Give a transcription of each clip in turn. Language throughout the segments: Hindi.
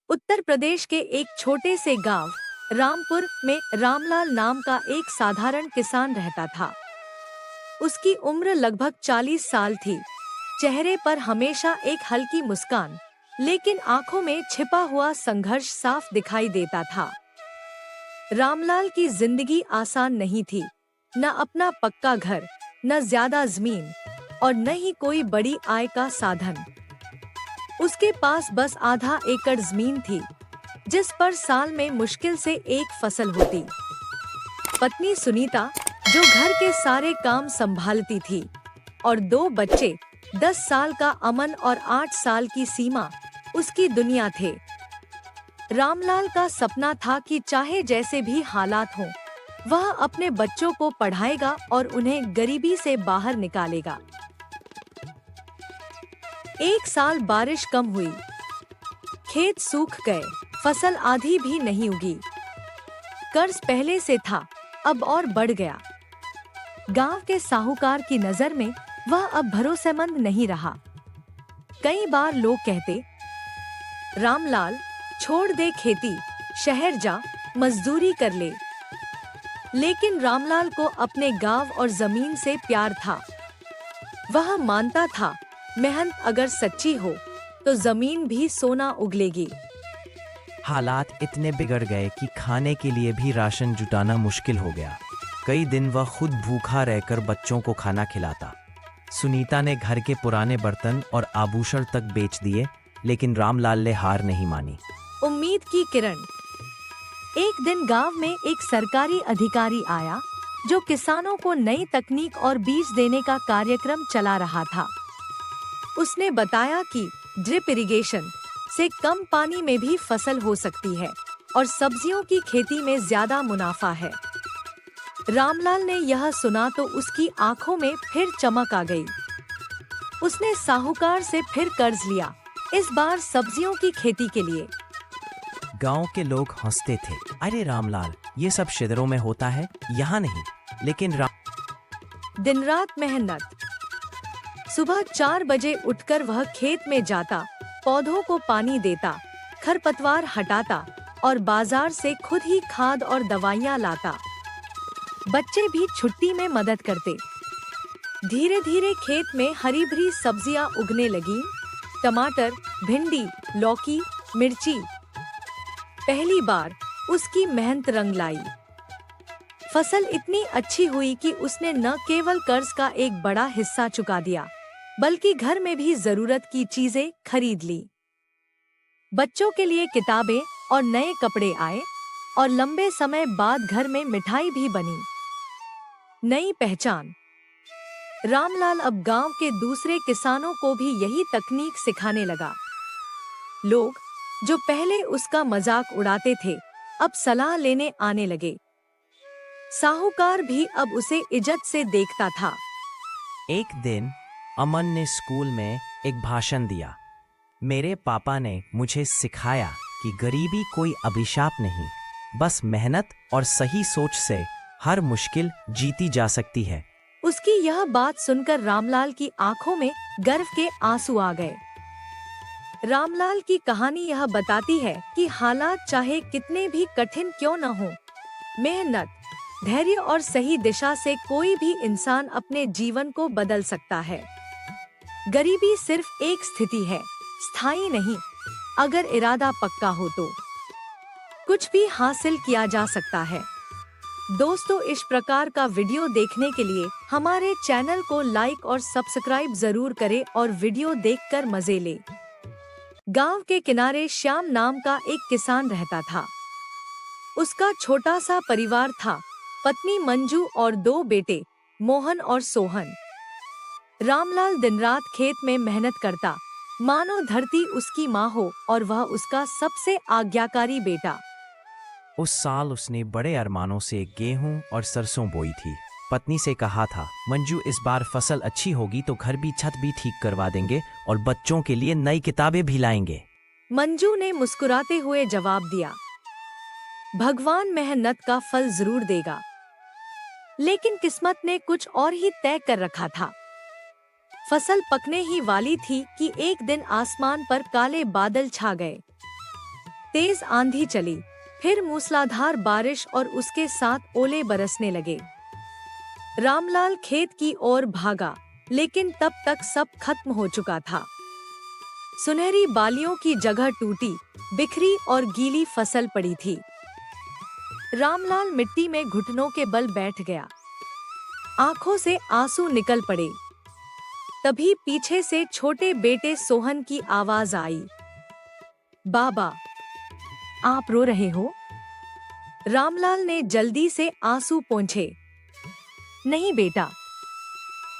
उत्तर प्रदेश के एक छोटे से गांव रामपुर में रामलाल नाम का एक साधारण किसान रहता था। उसकी उम्र लगभग 40 साल थी। चेहरे पर हमेशा एक हल्की मुस्कान, लेकिन आंखों में छिपा हुआ संघर्ष साफ दिखाई देता था। रामलाल की जिंदगी आसान नहीं थी। न अपना पक्का घर, न ज्यादा जमीन और न ही कोई बड़ी आय का साधन। उसके पास बस आधा एकड़ जमीन थी, जिस पर साल में मुश्किल से एक फसल होती। पत्नी सुनीता, जो घर के सारे काम संभालती थी, और 2 बच्चे, 10 साल का अमन और 8 साल की सीमा, उसकी दुनिया थे। रामलाल का सपना था कि चाहे जैसे भी हालात हों, वह अपने बच्चों को पढ़ाएगा और उन्हें गरीबी से बाहर निकालेगा। एक साल बारिश कम हुई, खेत सूख गए, फसल आधी भी नहीं उगी। कर्ज पहले से था, अब और बढ़ गया। गांव के साहूकार की नजर में वह अब भरोसेमंद नहीं रहा। कई बार लोग कहते, रामलाल, छोड़ दे खेती, शहर जा, मजदूरी कर ले। लेकिन रामलाल को अपने गांव और जमीन से प्यार था। वह मानता था, मेहनत अगर सच्ची हो तो जमीन भी सोना उगलेगी। हालात इतने बिगड़ गए कि खाने के लिए भी राशन जुटाना मुश्किल हो गया। कई दिन वह खुद भूखा रहकर बच्चों को खाना खिलाता। सुनीता ने घर के पुराने बर्तन और आभूषण तक बेच दिए, लेकिन रामलाल ने हार नहीं मानी। उम्मीद की किरण। एक दिन गांव में एक सरकारी अधिकारी आया, जो किसानों को नई तकनीक और बीज देने का कार्यक्रम चला रहा था। उसने बताया कि ड्रिप इरिगेशन से कम पानी में भी फसल हो सकती है और सब्जियों की खेती में ज्यादा मुनाफा है। रामलाल ने यह सुना तो उसकी आंखों में फिर चमक आ गई। उसने साहूकार से फिर कर्ज लिया, इस बार सब्जियों की खेती के लिए। गांव के लोग हंसते थे, अरे रामलाल, ये सब शहरों में होता है, यहाँ नहीं। लेकिन दिन रात मेहनत। सुबह 4 बजे उठकर वह खेत में जाता, पौधों को पानी देता, खरपतवार हटाता और बाजार से खुद ही खाद और दवाइयाँ लाता। बच्चे भी छुट्टी में मदद करते। धीरे धीरे खेत में हरी भरी सब्जियां उगने लगीं, टमाटर, भिंडी, लौकी, मिर्ची। पहली बार उसकी मेहनत रंग लाई। फसल इतनी अच्छी हुई कि उसने न केवल कर्ज का एक बड़ा हिस्सा चुका दिया, बल्कि घर में भी जरूरत की चीजें खरीद ली। बच्चों के लिए किताबें और नए कपड़े आए और लंबे समय बाद घर में मिठाई भी बनी। नई पहचान। रामलाल अब गांव के दूसरे किसानों को भी यही तकनीक सिखाने लगा। लोग, जो पहले उसका मजाक उड़ाते थे, अब सलाह लेने आने लगे। साहूकार भी अब उसे इज्जत से देखता था। एक दिन अमन ने स्कूल में एक भाषण दिया। मेरे पापा ने मुझे सिखाया कि गरीबी कोई अभिशाप नहीं, बस मेहनत और सही सोच से हर मुश्किल जीती जा सकती है। उसकी यह बात सुनकर रामलाल की आंखों में गर्व के आंसू आ गए। रामलाल की कहानी यह बताती है कि हालात चाहे कितने भी कठिन क्यों न हो, मेहनत, धैर्य और सही दिशा से कोई भी इंसान अपने जीवन को बदल सकता है। गरीबी सिर्फ एक स्थिति है, स्थायी नहीं। अगर इरादा पक्का हो तो कुछ भी हासिल किया जा सकता है। दोस्तों, इस प्रकार का वीडियो देखने के लिए हमारे चैनल को लाइक और सब्सक्राइब जरूर करें और वीडियो देखकर मजे ले। गांव के किनारे श्याम नाम का एक किसान रहता था। उसका छोटा सा परिवार था, पत्नी मंजू और 2 बेटे, मोहन और सोहन। रामलाल दिन रात खेत में मेहनत करता, मानो धरती उसकी माँ हो और वह उसका सबसे आज्ञाकारी बेटा। उस साल उसने बड़े अरमानों से गेहूं और सरसों बोई थी। पत्नी से कहा था, मंजू, इस बार फसल अच्छी होगी तो घर भी छत भी ठीक करवा देंगे और बच्चों के लिए नई किताबें भी लाएंगे। मंजू ने मुस्कुराते हुए जवाब दिया, भगवान मेहनत का फल जरूर देगा। लेकिन किस्मत ने कुछ और ही तय कर रखा था। फसल पकने ही वाली थी कि एक दिन आसमान पर काले बादल छा गए। तेज आंधी चली, फिर मूसलाधार बारिश और उसके साथ ओले बरसने लगे। रामलाल खेत की ओर भागा, लेकिन तब तक सब खत्म हो चुका था। सुनहरी बालियों की जगह टूटी, बिखरी और गीली फसल पड़ी थी। रामलाल मिट्टी में घुटनों के बल बैठ गया। आंखों से आंसू निकल पड़े। तभी पीछे से छोटे बेटे सोहन की आवाज आई, बाबा, आप रो रहे हो? रामलाल ने जल्दी से आंसू पोंछे। नहीं बेटा,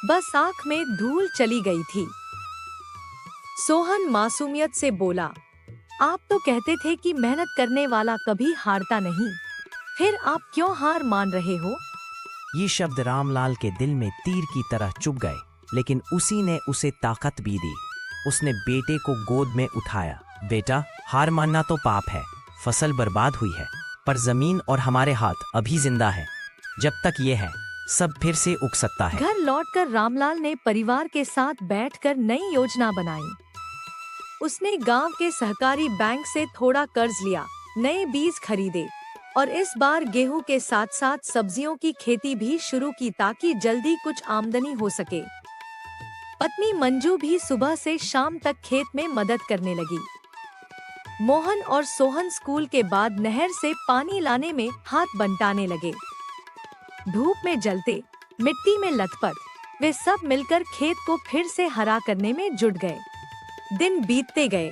बस आंख में धूल चली गई थी। सोहन मासूमियत से बोला, आप तो कहते थे कि मेहनत करने वाला कभी हारता नहीं, फिर आप क्यों हार मान रहे हो? ये शब्द रामलाल के दिल में तीर की तरह चुभ गए, लेकिन उसी ने उसे ताकत भी दी। उसने बेटे को गोद में उठाया। बेटा, हार मानना तो पाप है, फसल बर्बाद हुई है, पर जमीन और हमारे हाथ अभी जिंदा है। जब तक ये है, सब फिर से उग सकता है। घर लौटकर रामलाल ने परिवार के साथ बैठकर नई योजना बनाई। उसने गांव के सहकारी बैंक से थोड़ा कर्ज लिया, नए बीज खरीदे और इस बार गेहूं के साथ साथ सब्जियों की खेती भी शुरू की ताकि जल्दी कुछ आमदनी हो सके। पत्नी मंजू भी सुबह से शाम तक खेत में मदद करने लगी। मोहन और सोहन स्कूल के बाद नहर से पानी लाने में हाथ बंटाने लगे। धूप में जलते, मिट्टी में लथपथ वे सब मिलकर खेत को फिर से हरा करने में जुट गए। दिन बीतते गए।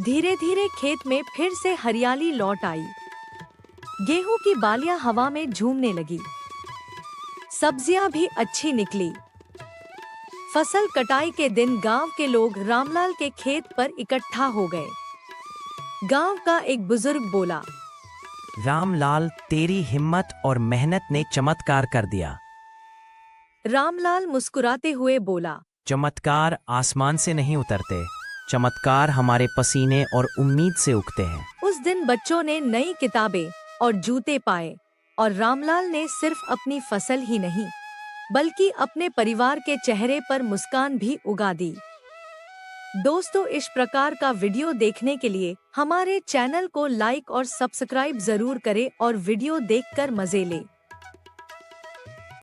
धीरे धीरे खेत में फिर से हरियाली लौट आई। गेहूं की बालियां हवा में झूमने लगी। सब्जियां भी अच्छी निकली। फसल कटाई के दिन गांव के लोग रामलाल के खेत पर इकट्ठा हो गए। गांव का एक बुजुर्ग बोला, रामलाल, तेरी हिम्मत और मेहनत ने चमत्कार कर दिया। रामलाल मुस्कुराते हुए बोला, चमत्कार आसमान से नहीं उतरते, चमत्कार हमारे पसीने और उम्मीद से उगते हैं। उस दिन बच्चों ने नई किताबें और जूते पाए और रामलाल ने सिर्फ अपनी फसल ही नहीं, बल्कि अपने परिवार के चेहरे पर मुस्कान भी उगा दी। दोस्तों, इस प्रकार का वीडियो देखने के लिए हमारे चैनल को लाइक और सब्सक्राइब जरूर करें और वीडियो देखकर मजे लें।